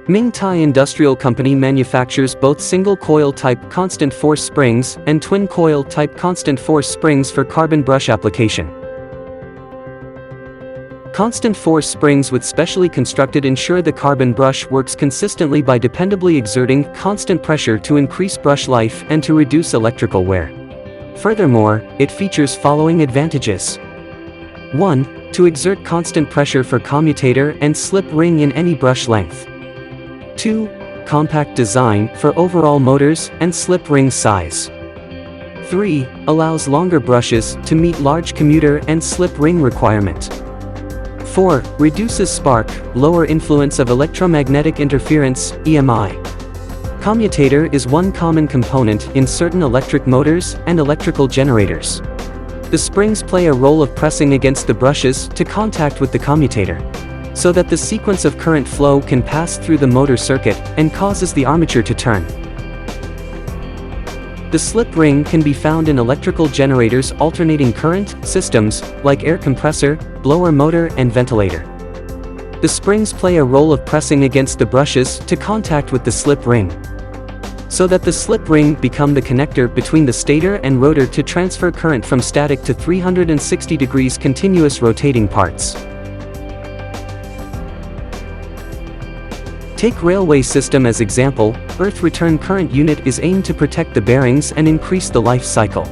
Ming-Tai Industrial Company manufactures both single-coil type constant force springs and twin-coil type constant force springs for carbon brush application. Constant force springs with specially constructed ensure the carbon brush works consistently by dependably exerting constant pressure to increase brush life and to reduce electrical wear. Furthermore, it features following advantages. 1. To exert constant pressure for commutator and slip ring in any brush length. 2. Compact design for overall motors and slip ring size. 3. Allows longer brushes to meet large commuter and slip ring requirement. 4. Reduces spark, lower influence of electromagnetic interference, EMI. Commutator is one common component in certain electric motors and electrical generators. The springs play a role of pressing against the brushes to contact with the commutator, so that the sequence of current flow can pass through the motor circuit and causes the armature to turn. The slip ring can be found in electrical generators' alternating current systems, like air compressor, blower motor and ventilator. The springs play a role of pressing against the brushes to contact with the slip ring, so that the slip ring become the connector between the stator and rotor to transfer current from static to 360 degrees continuous rotating parts. Take railway system as example. Earth return current unit is aimed to protect the bearings and increase the life cycle.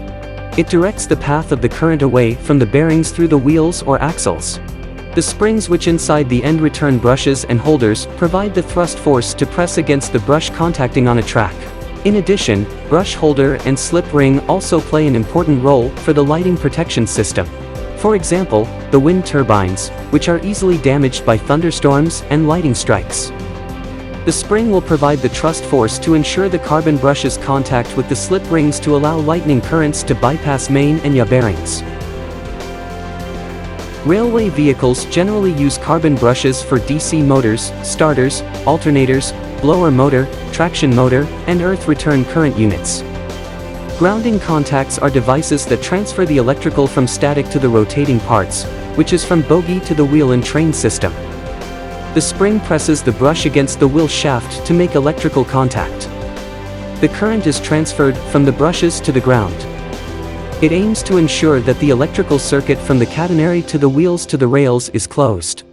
It directs the path of the current away from the bearings through the wheels or axles. The springs which inside the end return brushes and holders provide the thrust force to press against the brush contacting on a track. In addition, brush holder and slip ring also play an important role for the lighting protection system. For example, the wind turbines, which are easily damaged by thunderstorms and lightning strikes. The spring will provide the thrust force to ensure the carbon brushes contact with the slip rings to allow lightning currents to bypass main and yaw bearings. Railway vehicles generally use carbon brushes for DC motors, starters, alternators, blower motor, traction motor, and earth return current units. Grounding contacts are devices that transfer the electrical from static to the rotating parts, which is from bogie to the wheel and train system. The spring presses the brush against the wheel shaft to make electrical contact. The current is transferred from the brushes to the ground. It aims to ensure that the electrical circuit from the catenary to the wheels to the rails is closed.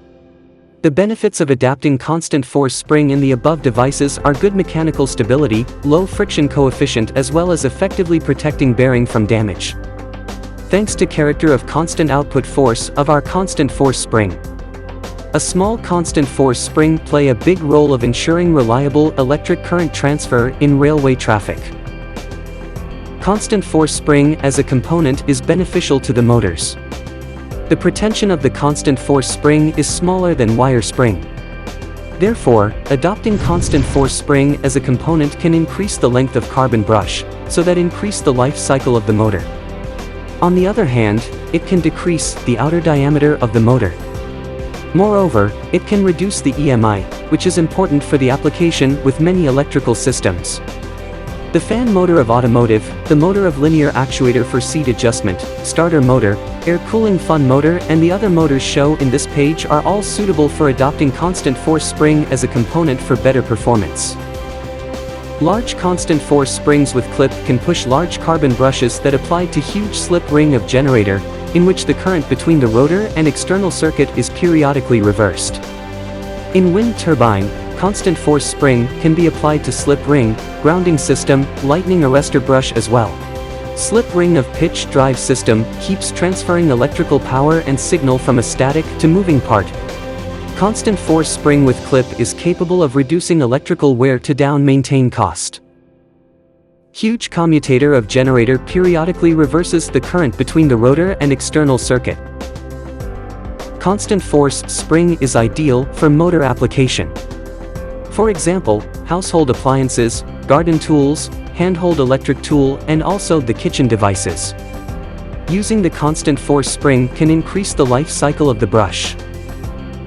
The benefits of adapting constant force spring in the above devices are good mechanical stability, low friction coefficient as well as effectively protecting bearing from damage. Thanks to character of constant output force of our constant force spring. A small constant force spring play a big role of ensuring reliable electric current transfer in railway traffic. Constant force spring as a component is beneficial to the motors. The pretension of the constant force spring is smaller than wire spring. Therefore, adopting constant force spring as a component can increase the length of carbon brush, so that increase the life cycle of the motor. On the other hand, it can decrease the outer diameter of the motor. Moreover, it can reduce the EMI, which is important for the application with many electrical systems. The fan motor of automotive, the motor of linear actuator for seat adjustment, starter motor, air cooling fun motor and the other motors shown in this page are all suitable for adopting constant force spring as a component for better performance. Large constant force springs with clip can push large carbon brushes that apply to huge slip ring of generator, in which the current between the rotor and external circuit is periodically reversed. In wind turbine, constant force spring can be applied to slip ring, grounding system, lightning arrestor brush as well. Slip ring of pitch drive system keeps transferring electrical power and signal from a static to moving part. Constant force spring with clip is capable of reducing electrical wear to down maintain cost. Huge commutator of generator periodically reverses the current between the rotor and external circuit. Constant force spring is ideal for motor application. For example, household appliances, garden tools, handheld electric tool and also the kitchen devices. Using the constant force spring can increase the life cycle of the brush.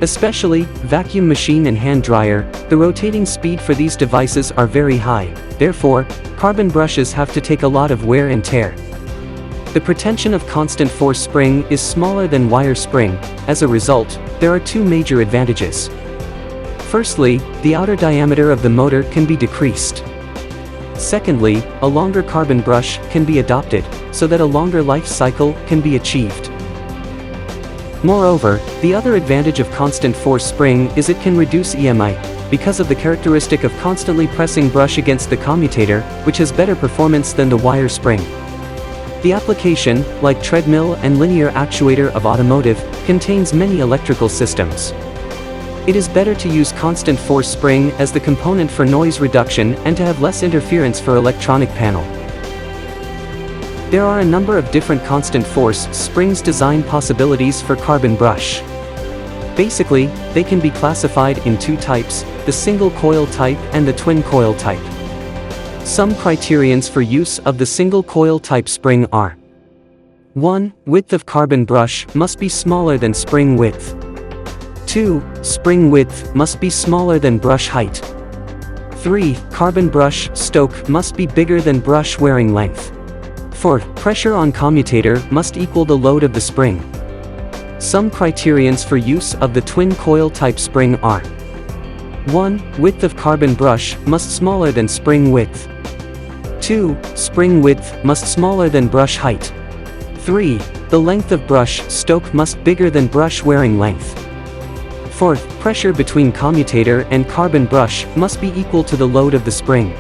Especially, vacuum machine and hand dryer, the rotating speed for these devices are very high, therefore, carbon brushes have to take a lot of wear and tear. The pretension of constant force spring is smaller than wire spring, as a result, there are two major advantages. Firstly, the outer diameter of the motor can be decreased. Secondly, a longer carbon brush can be adopted, so that a longer life cycle can be achieved. Moreover, the other advantage of constant force spring is it can reduce EMI, because of the characteristic of constantly pressing brush against the commutator, which has better performance than the wire spring. The application, like treadmill and linear actuator of automotive, contains many electrical systems. It is better to use constant force spring as the component for noise reduction and to have less interference for electronic panel. There are a number of different constant force springs design possibilities for carbon brush. Basically, they can be classified in two types, the single coil type and the twin coil type. Some criterions for use of the single coil type spring are: 1. Width of carbon brush must be smaller than spring width. 2. Spring width must be smaller than brush height. 3. Carbon brush stoke must be bigger than brush wearing length. 4. Pressure on commutator must equal the load of the spring. Some criterions for use of the twin coil type spring are: 1. Width of carbon brush must smaller than spring width. 2. Spring width must smaller than brush height. 3. The length of brush stoke must bigger than brush wearing length. 4th, pressure between commutator and carbon brush must be equal to the load of the spring.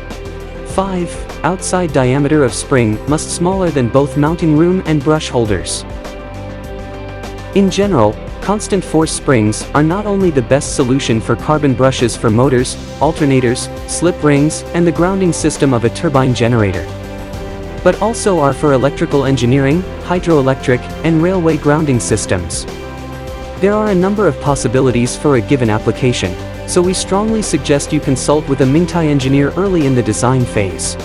5. Outside diameter of spring must smaller than both mounting room and brush holders. In general, constant force springs are not only the best solution for carbon brushes for motors, alternators, slip rings, and the grounding system of a turbine generator, but also are for electrical engineering, hydroelectric, and railway grounding systems. There are a number of possibilities for a given application, so we strongly suggest you consult with a Mingtai engineer early in the design phase.